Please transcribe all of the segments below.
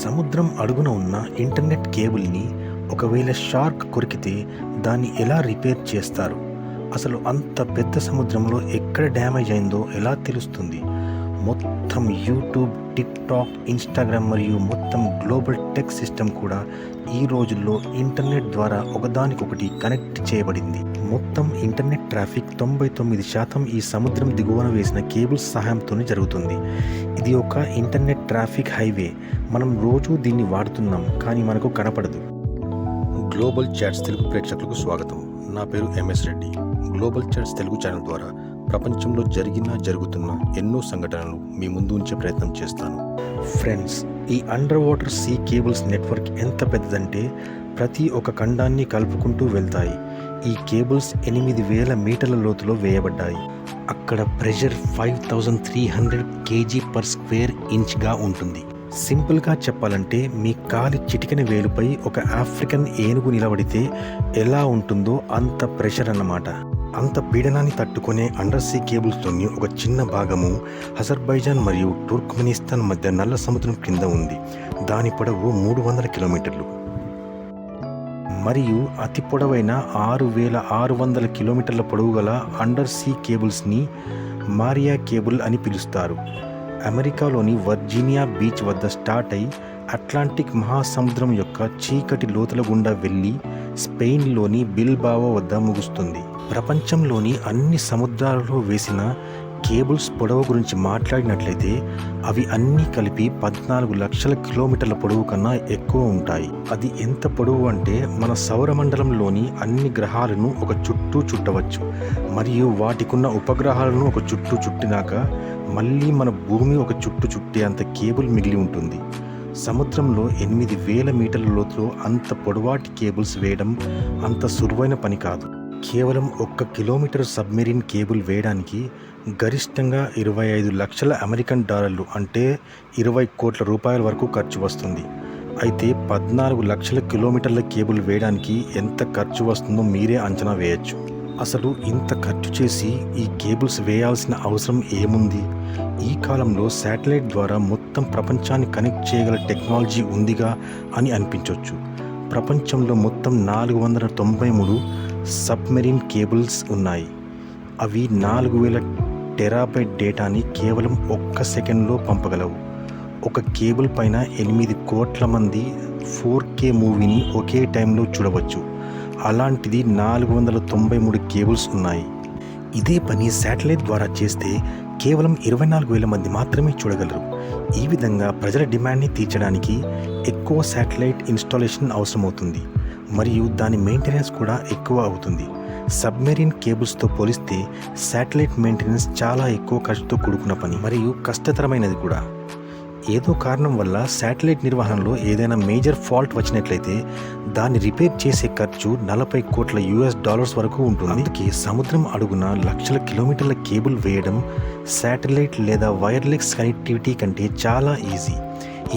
సముద్రం అడుగున ఉన్న ఇంటర్నెట్ కేబుల్ని ఒకవేళ షార్క్ కొరికితే దాన్ని ఎలా రిపేర్ చేస్తారు? అసలు అంత పెద్ద సముద్రంలో ఎక్కడ డ్యామేజ్ అయిందో ఎలా తెలుస్తుంది? మొత్తం యూట్యూబ్, టిక్టాక్, ఇన్స్టాగ్రామ్ మరియు మొత్తం గ్లోబల్ టెక్ సిస్టమ్ కూడా ఈ రోజుల్లో ఇంటర్నెట్ ద్వారా ఒకదానికొకటి కనెక్ట్ చేయబడింది. మొత్తం ఇంటర్నెట్ ట్రాఫిక్ 99% ఈ సముద్రం దిగువన వేసిన కేబుల్స్ సహాయంతోనే జరుగుతుంది. ఇది ఒక ఇంటర్నెట్ ట్రాఫిక్ హైవే. మనం రోజూ దీన్ని వాడుతున్నాం, కానీ మనకు కనపడదు. గ్లోబల్ చాట్స్ తెలుగు ప్రేక్షకులకు స్వాగతం. నా పేరు MS Reddy. Global chats Telugu channel ద్వారా ప్రపంచంలో జరుగుతున్న ఎన్నో సంఘటనలు మీ ముందు ఉంచే ప్రయత్నం చేస్తాను. ఫ్రెండ్స్, ఈ under water see cables network ఎంత పెద్దదంటే ప్రతి ఒక్క ఖండాన్ని కలుపుకుంటూ వెళ్తాయి. ఈ కేబుల్స్ 8,000 మీటర్ల లోతులో వేయబడ్డాయి. అక్కడ ప్రెషర్ 5,300 kg/స్క్వేర్ ఇంచ్గా ఉంటుంది. సింపుల్గా చెప్పాలంటే మీ కాలి చిటికెన వేలుపై ఒక ఆఫ్రికన్ ఏనుగు నిలబడితే ఎలా ఉంటుందో అంత ప్రెషర్ అన్నమాట. అంత పీడనాన్ని తట్టుకునే అండర్ సీ కేబుల్స్తోని ఒక చిన్న భాగము అజర్బైజాన్ మరియు టుర్క్మెనిస్తాన్ మధ్య నల్ల సముద్రం కింద ఉంది. దాని పొడవు 300 కిలోమీటర్లు మరియు అతి పొడవైన 6,600 కిలోమీటర్ల పొడవు గల అండర్ సీ కేబుల్స్ని మారియా కేబుల్ అని పిలుస్తారు. అమెరికాలోని వర్జీనియా బీచ్ వద్ద స్టార్ట్ అయి అట్లాంటిక్ మహాసముద్రం యొక్క చీకటి లోతుల గుండా వెళ్ళి స్పెయిన్లోని బిల్బావో వద్ద ముగుస్తుంది. ప్రపంచంలోని అన్ని సముద్రాలలో వేసిన కేబుల్స్ పొడవు గురించి మాట్లాడినట్లయితే అవి అన్నీ కలిపి 14 లక్షల కిలోమీటర్ల పొడవు కన్నా ఎక్కువ ఉంటాయి. అది ఎంత పొడవు అంటే మన సౌరమండలంలోని అన్ని గ్రహాలను ఒక చుట్టూ చుట్టవచ్చు, మరియు వాటికున్న ఉపగ్రహాలను ఒక చుట్టూ చుట్టినాక మళ్ళీ మన భూమి ఒక చుట్టూ చుట్టే అంత కేబుల్ మిగిలి ఉంటుంది. సముద్రంలో 8,000 మీటర్ల లోతులో అంత పొడవాటి కేబుల్స్ వేయడం అంత సులువైన పని కాదు. కేవలం 1 కిలోమీటర్ సబ్మెరీన్ కేబుల్ వేయడానికి గరిష్టంగా 25 లక్షల అమెరికన్ డాలర్లు అంటే 20 కోట్ల రూపాయల వరకు ఖర్చు వస్తుంది. అయితే 14 లక్షల కిలోమీటర్ల కేబుల్ వేయడానికి ఎంత ఖర్చు వస్తుందో మీరే అంచనా వేయచ్చు. అసలు ఇంత ఖర్చు చేసి ఈ కేబుల్స్ వేయాల్సిన అవసరం ఏముంది? ఈ కాలంలో శాటిలైట్ ద్వారా మొత్తం ప్రపంచాన్ని కనెక్ట్ చేయగల టెక్నాలజీ ఉందిగా అని అనిపించవచ్చు. ప్రపంచంలో మొత్తం 493 సబ్మెరీన్ కేబుల్స్ ఉన్నాయి. అవి 4,000 టెరాబైట్ డేటాని కేవలం 1 సెకండ్లో పంపగలవు. ఒక కేబుల్ పైన 8 కోట్ల మంది 4K మూవీని ఒకే టైంలో చూడవచ్చు. అలాంటిది 493 కేబుల్స్ ఉన్నాయి. ఇదే పని శాటిలైట్ ద్వారా చేస్తే కేవలం 24,000 మంది మాత్రమే చూడగలరు. ఈ విధంగా ప్రజల డిమాండ్ని తీర్చడానికి ఎక్కువ శాటిలైట్ ఇన్స్టాలేషన్ అవసరమవుతుంది, మరియు దాని మెయింటెనెన్స్ కూడా ఎక్కువ అవుతుంది. సబ్మెరీన్ కేబుల్స్తో పోలిస్తే శాటిలైట్ మెయింటెనెన్స్ చాలా ఎక్కువ ఖర్చుతో కూడుకున్న పని మరియు కష్టతరమైనది కూడా. ఏదో కారణం వల్ల శాటిలైట్ నిర్వహణలో ఏదైనా మేజర్ ఫాల్ట్ వచ్చినట్లయితే దాన్ని రిపేర్ చేసే ఖర్చు 40 కోట్ల US వరకు ఉంటుంది. అందుకే సముద్రం అడుగున లక్షల కిలోమీటర్ల కేబుల్ వేయడం శాటిలైట్ లేదా వైర్లెస్ కనెక్టివిటీ కంటే చాలా ఈజీ.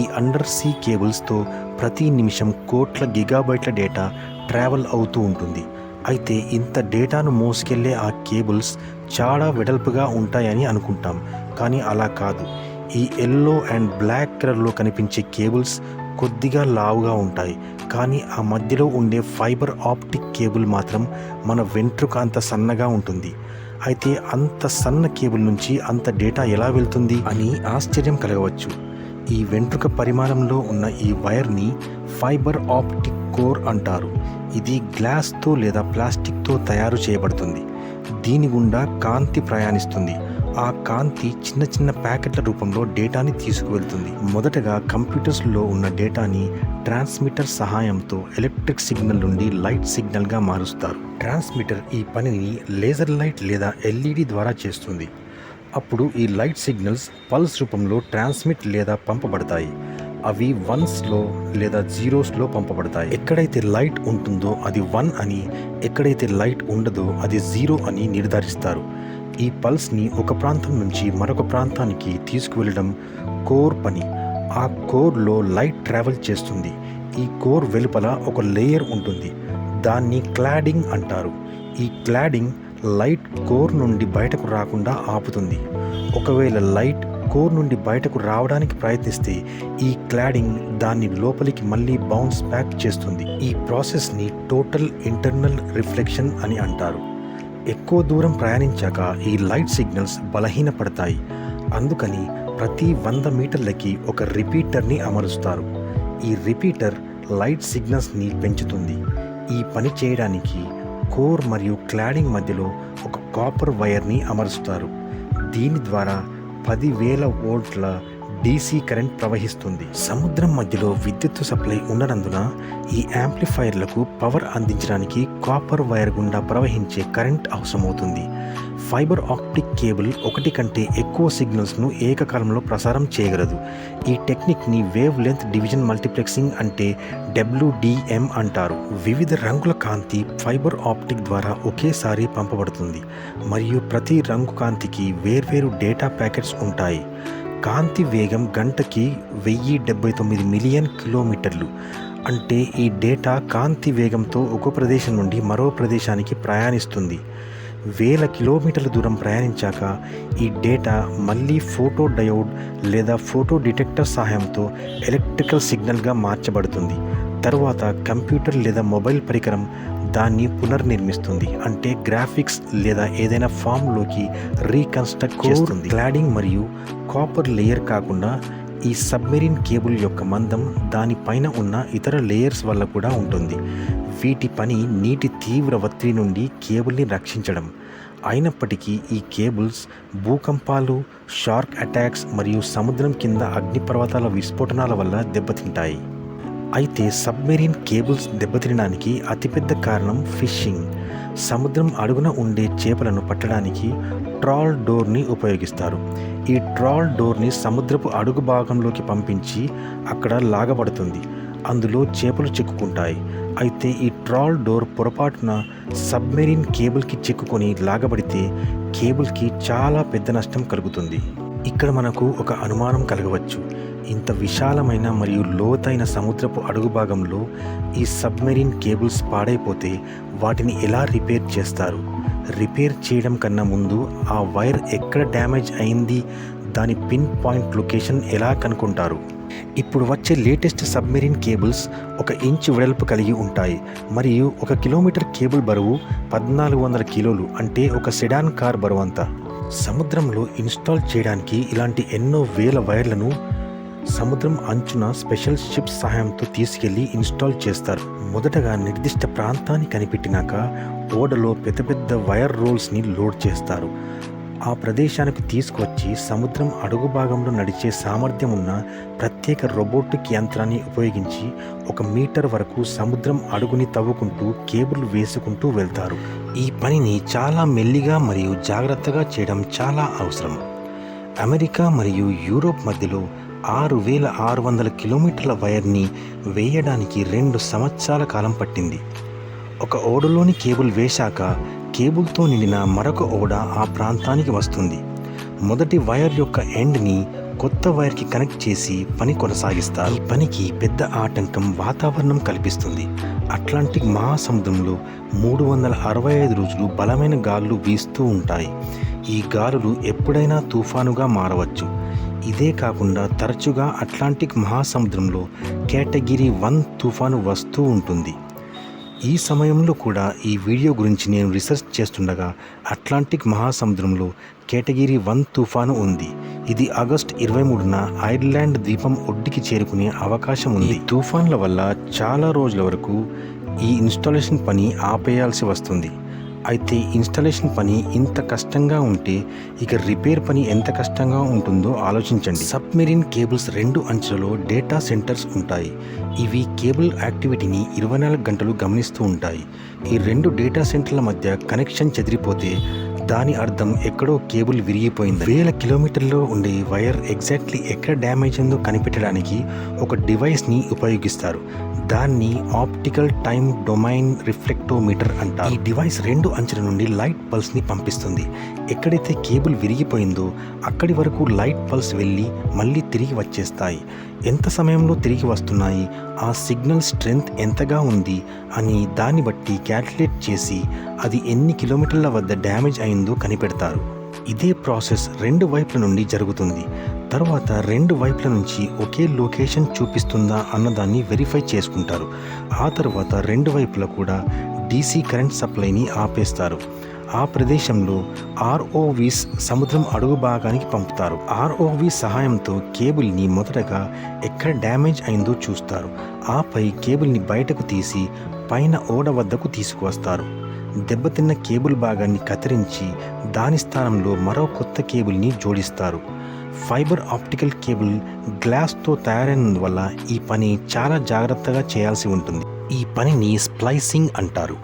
ఈ అండర్ సీ కేబుల్స్తో ప్రతి నిమిషం కోట్ల గిగాబైట్ల డేటా ట్రావెల్ అవుతూ ఉంటుంది. అయితే ఇంత డేటాను మోసుకెళ్లే ఆ కేబుల్స్ చాలా వెడల్పుగా ఉంటాయని అనుకుంటాం, కానీ అలా కాదు. ఈ ఎల్లో అండ్ బ్లాక్ కలర్లో కనిపించే కేబుల్స్ కొద్దిగా లావుగా ఉంటాయి, కానీ ఆ మధ్యలో ఉండే ఫైబర్ ఆప్టిక్ కేబుల్ మాత్రం మన వెంట్రుక అంత సన్నగా ఉంటుంది. అయితే అంత సన్న కేబుల్ నుంచి అంత డేటా ఎలా వెళ్తుంది అని ఆశ్చర్యం కలగవచ్చు. ఈ వెంట్రుక పరిమాణంలో ఉన్న ఈ వైర్ని ఫైబర్ ఆప్టిక్ కోర్ అంటారు. ఇది గ్లాస్తో లేదా ప్లాస్టిక్తో తయారు చేయబడుతుంది. దీని గుండా కాంతి ప్రయాణిస్తుంది. ఆ కాంతి చిన్న చిన్న ప్యాకెట్ల రూపంలో డేటాని తీసుకువెళ్తుంది. మొదటగా కంప్యూటర్స్లో ఉన్న డేటాని ట్రాన్స్మిటర్ సహాయంతో ఎలక్ట్రిక్ సిగ్నల్ నుండి లైట్ సిగ్నల్గా మారుస్తారు. ట్రాన్స్మిటర్ ఈ పనిని లేజర్ లైట్ లేదా LED ద్వారా చేస్తుంది. అప్పుడు ఈ లైట్ సిగ్నల్స్ పల్స్ రూపంలో ట్రాన్స్మిట్ లేదా పంపబడతాయి. అవి 1స్లో లేదా 0స్లో పంపబడతాయి. ఎక్కడైతే లైట్ ఉంటుందో అది 1 అని, ఎక్కడైతే లైట్ ఉండదో అది 0 అని నిర్ధారిస్తారు. ఈ పల్స్ని ఒక ప్రాంతం నుంచి మరొక ప్రాంతానికి తీసుకువెళ్ళడం కోర్ పని. ఆ కోర్లో లైట్ ట్రావెల్ చేస్తుంది. ఈ కోర్ వెలుపల ఒక లేయర్ ఉంటుంది. దాన్ని క్లాడింగ్ అంటారు. ఈ క్లాడింగ్ లైట్ కోర్ నుండి బయటకు రాకుండా ఆపుతుంది. ఒకవేళ లైట్ కోర్ నుండి బయటకు రావడానికి ప్రయత్నిస్తే ఈ క్లాడింగ్ దాన్ని లోపలికి మళ్ళీ బౌన్స్ బ్యాక్ చేస్తుంది. ఈ ప్రాసెస్ని టోటల్ ఇంటర్నల్ రిఫ్లెక్షన్ అని అంటారు. ఎక్కువ దూరం ప్రయాణించాక ఈ లైట్ సిగ్నల్స్ బలహీనపడతాయి. అందుకని ప్రతి 100 మీటర్లకి ఒక రిపీటర్ని అమరుస్తారు. ఈ రిపీటర్ లైట్ సిగ్నల్స్ని పెంచుతుంది. ఈ పని చేయడానికి కోర్ మరియు క్లాడింగ్ మధ్యలో ఒక కాపర్ వైర్ని అమరుస్తారు. దీని ద్వారా 10,000 వోల్ట్ల DC కరెంట్ ప్రవహిస్తుంది. సముద్రం మధ్యలో విద్యుత్ సప్లై ఉండనందున ఈ యాంప్లిఫైర్లకు పవర్ అందించడానికి కాపర్ వైర్ గుండా ప్రవహించే కరెంట్ అవసరమవుతుంది. ఫైబర్ ఆప్టిక్ కేబుల్ ఒకటి కంటే ఎక్కువ సిగ్నల్స్ను ఏకకాలంలో ప్రసారం చేయగలదు. ఈ టెక్నిక్ని వేవ్ లెంత్ డివిజన్ మల్టీప్లెక్సింగ్ అంటే WDM అంటారు. వివిధ రంగుల కాంతి ఫైబర్ ఆప్టిక్ ద్వారా ఒకేసారి పంపబడుతుంది మరియు ప్రతి రంగు కాంతికి వేర్వేరు డేటా ప్యాకెట్స్ ఉంటాయి. కాంతి వేగం గంటకి 1079 మిలియన్ కిలోమీటర్లు. అంటే ఈ డేటా కాంతి వేగంతో ఒక ప్రదేశం నుండి మరో ప్రదేశానికి ప్రయాణిస్తుంది. 1000 కిలోమీటర్ల దూరం ప్రయాణించాక ఈ డేటా మళ్ళీ ఫోటో డయోడ్ లేదా ఫోటో డిటెక్టర్ సహాయంతో ఎలక్ట్రికల్ సిగ్నల్గా మార్చబడుతుంది. తరువాత కంప్యూటర్ లేదా మొబైల్ పరికరం దాన్ని పునర్నిర్మిస్తుంది. అంటే గ్రాఫిక్స్ లేదా ఏదైనా ఫామ్లోకి రీకన్స్ట్రక్ట్ చేస్తుంది. క్లాడింగ్ మరియు కాపర్ లేయర్ కాకుండా ఈ సబ్మెరీన్ కేబుల్ యొక్క మందం దానిపైన ఉన్న ఇతర లేయర్స్ వల్ల కూడా ఉంటుంది. వీటి పని నీటి తీవ్ర ఒత్తిడి నుండి కేబుల్ని రక్షించడం. అయినప్పటికీ ఈ కేబుల్స్ భూకంపాలు, షార్క్ అటాక్స్ మరియు సముద్రం కింద అగ్నిపర్వతాల విస్ఫోటనాల వల్ల దెబ్బతింటాయి. అయితే సబ్మెరీన్ కేబుల్స్ దెబ్బతినడానికి అతిపెద్ద కారణం ఫిషింగ్. సముద్రం అడుగున ఉండే చేపలను పట్టడానికి ట్రాల్ డోర్ని ఉపయోగిస్తారు. ఈ ట్రాల్ డోర్ని సముద్రపు అడుగు భాగంలోకి పంపించి అక్కడ లాగబడుతుంది. అందులో చేపలు చిక్కుకుంటాయి. అయితే ఈ ట్రాల్ డోర్ పొరపాటున సబ్మెరీన్ కేబుల్కి చిక్కుకొని లాగబడితే కేబుల్కి చాలా పెద్ద నష్టం కలుగుతుంది. ఇక్కడ మనకు ఒక అనుమానం కలగవచ్చు. ఇంత విశాలమైన మరియు లోతైన సముద్రపు అడుగు భాగంలో ఈ సబ్మెరీన్ కేబుల్స్ పాడైపోతే వాటిని ఎలా రిపేర్ చేస్తారు? రిపేర్ చేయడం కన్నా ముందు ఆ వైర్ ఎక్కడ డ్యామేజ్ అయింది, దాని పిన్ పాయింట్ లొకేషన్ ఎలా కనుక్కుంటారు? ఇప్పుడు వచ్చే లేటెస్ట్ సబ్మెరీన్ కేబుల్స్ 1 ఇంచు వెడల్పు కలిగి ఉంటాయి మరియు 1 కిలోమీటర్ కేబుల్ బరువు 1400 కిలోలు, అంటే ఒక సెడాన్ కార్ బరువంతా. సముద్రంలో ఇన్స్టాల్ చేయడానికి ఇలాంటి ఎన్నో వేల వైర్లను సముద్రం అంచున స్పెషల్ షిప్స్ సహాయంతో తీసుకెళ్లి ఇన్స్టాల్ చేస్తారు. మొదటగా నిర్దిష్ట ప్రాంతాన్ని కనిపెట్టినాక ఓడలో పెద్ద పెద్ద వైర్ రోల్స్ని లోడ్ చేస్తారు. ఆ ప్రదేశానికి తీసుకువచ్చి సముద్రం అడుగు భాగంలో నడిచే సామర్థ్యం ఉన్న ప్రత్యేక రోబోటిక్ యంత్రాన్ని ఉపయోగించి 1 మీటర్ వరకు సముద్రం అడుగుని తవ్వుకుంటూ కేబుల్ వేసుకుంటూ వెళ్తారు. ఈ పనిని చాలా మెల్లిగా మరియు జాగ్రత్తగా చేయడం చాలా అవసరం. అమెరికా మరియు యూరోప్ మధ్యలో 6,600 కిలోమీటర్ల వైర్ని వేయడానికి 2 సంవత్సరాల కాలం పట్టింది. ఒక ఓడలోని కేబుల్ వేశాక కేబుల్తో నిండిన మరొక ఓడ ఆ ప్రాంతానికి వస్తుంది. మొదటి వైర్ యొక్క ఎండ్ని కొత్త వైర్కి కనెక్ట్ చేసి పని కొనసాగిస్తారు. ఈ పనికి పెద్ద ఆటంకం వాతావరణం కల్పిస్తుంది. అట్లాంటిక్ మహాసముద్రంలో 365 రోజులు బలమైన గాలులు వీస్తూ ఉంటాయి. ఈ గాలులు ఎప్పుడైనా తుఫానుగా మారవచ్చు. ఇదే కాకుండా తరచుగా అట్లాంటిక్ మహాసముద్రంలో కేటగిరీ 1 తుఫాను వస్తూ ఉంటుంది. ఈ సమయంలో కూడా ఈ వీడియో గురించి నేను రీసెర్చ్ చేస్తుండగా అట్లాంటిక్ మహాసముద్రంలో కేటగిరీ 1 తుఫాను ఉంది. ఇది ఆగస్టు 23న ఐర్లాండ్ ద్వీపం ఒడ్డుకి చేరుకునే అవకాశం ఉంది. ఈ తుఫాన్ల వల్ల చాలా రోజుల వరకు ఈ ఇన్స్టాలేషన్ పని ఆపేయాల్సి వస్తుంది. అయితే ఇన్స్టాలేషన్ పని ఇంత కష్టంగా ఉంటే ఇక రిపేర్ పని ఎంత కష్టంగా ఉంటుందో ఆలోచించండి. సబ్మెరీన్ కేబుల్స్ 2 అంచులలో డేటా సెంటర్స్ ఉంటాయి. ఇవి కేబుల్ యాక్టివిటీని 24 గంటలు గమనిస్తూ ఉంటాయి. ఈ 2 డేటా సెంటర్ల మధ్య కనెక్షన్ చెదిరిపోతే దాని అర్థం ఎక్కడో కేబుల్ విరిగిపోయింది. 1000 కిలోమీటర్లో ఉండే వైర్ ఎగ్జాక్ట్లీ ఎక్కడ డ్యామేజ్ ఉందో కనిపెట్టడానికి ఒక డివైస్ని ఉపయోగిస్తారు. దాన్ని ఆప్టికల్ టైమ్ డొమైన్ రిఫ్లెక్టోమీటర్ అంటారు. ఈ డివైస్ 2 అంచుల నుండి లైట్ పల్స్ని పంపిస్తుంది. ఎక్కడైతే కేబుల్ విరిగిపోయిందో అక్కడి వరకు లైట్ పల్స్ వెళ్ళి మళ్ళీ తిరిగి వచ్చేస్తాయి. ఎంత సమయంలో తిరిగి వస్తున్నాయి, ఆ సిగ్నల్ స్ట్రెంగ్త్ ఎంతగా ఉంది అని దాన్ని బట్టి క్యాల్కులేట్ చేసి అది ఎన్ని కిలోమీటర్ల వద్ద డ్యామేజ్ అయిందో కనిపెడతారు. ఇదే ప్రాసెస్ 2 వైపుల నుండి జరుగుతుంది. తర్వాత రెండు వైపుల నుంచి ఒకే లొకేషన్ చూపిస్తుందా అన్నదాన్ని వెరిఫై చేసుకుంటారు. ఆ తర్వాత రెండు వైపులా కూడా DC కరెంట్ సప్లైని ఆపేస్తారు. ఆ ప్రదేశంలో ROVs సముద్రం అడుగు భాగానికి పంపుతారు. ROV సహాయంతో కేబుల్ని మొదటగా ఎక్కడ డ్యామేజ్ అయిందో చూస్తారు. ఆపై కేబుల్ని బయటకు తీసి పైన ఓడ వద్దకు తీసుకువస్తారు. దెబ్బతిన్న కేబుల్ భాగాన్ని కత్తిరించి దాని స్థానంలో మరో కొత్త కేబుల్ని జోడిస్తారు. ఫైబర్ ఆప్టికల్ కేబుల్ గ్లాస్తో తయారైనందువల్ల ఈ పని చాలా జాగ్రత్తగా చేయాల్సి ఉంటుంది. ఈ పనిని స్ప్లైసింగ్ అంటారు.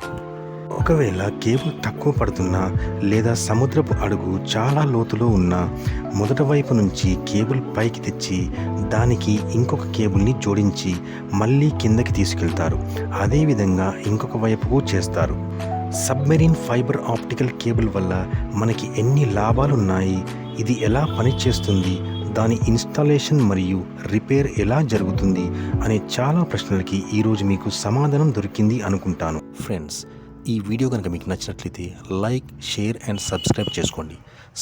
ఒకవేళ కేబుల్ తక్కువ పడుతున్నా లేదా సముద్రపు అడుగు చాలా లోతులో ఉన్నా మొదటి వైపు నుంచి కేబుల్ పైకి తెచ్చి దానికి ఇంకొక కేబుల్ని జోడించి మళ్ళీ కిందకి తీసుకెళ్తారు. అదేవిధంగా ఇంకొక వైపుకు చేస్తారు. సబ్మెరీన్ ఫైబర్ ఆప్టికల్ కేబుల్ వల్ల మనకి ఎన్ని లాభాలున్నాయి, ఇది ఎలా పనిచేస్తుంది, దాని ఇన్స్టాలేషన్ మరియు రిపేర్ ఎలా జరుగుతుంది అనే చాలా ప్రశ్నలకి ఈరోజు మీకు సమాధానం దొరికింది అనుకుంటాను. ఫ్రెండ్స్, ఈ వీడియో కనుక మీకు నచ్చినట్లయితే లైక్, షేర్ అండ్ సబ్స్క్రైబ్ చేసుకోండి.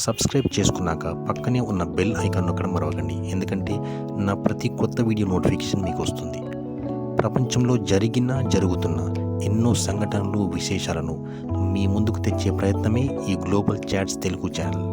సబ్స్క్రైబ్ చేసుకున్నాక పక్కనే ఉన్న బెల్ ఐకాన్ నొక్కడం మరవకండి, ఎందుకంటే నా ప్రతి కొత్త వీడియో నోటిఫికేషన్ మీకు వస్తుంది. ప్రపంచంలో జరుగుతున్న ఎన్నో సంఘటనలు, విశేషాలను మీ ముందుకు తెచ్చే ప్రయత్నమే ఈ గ్లోబల్ చాట్స్ తెలుగు ఛానల్.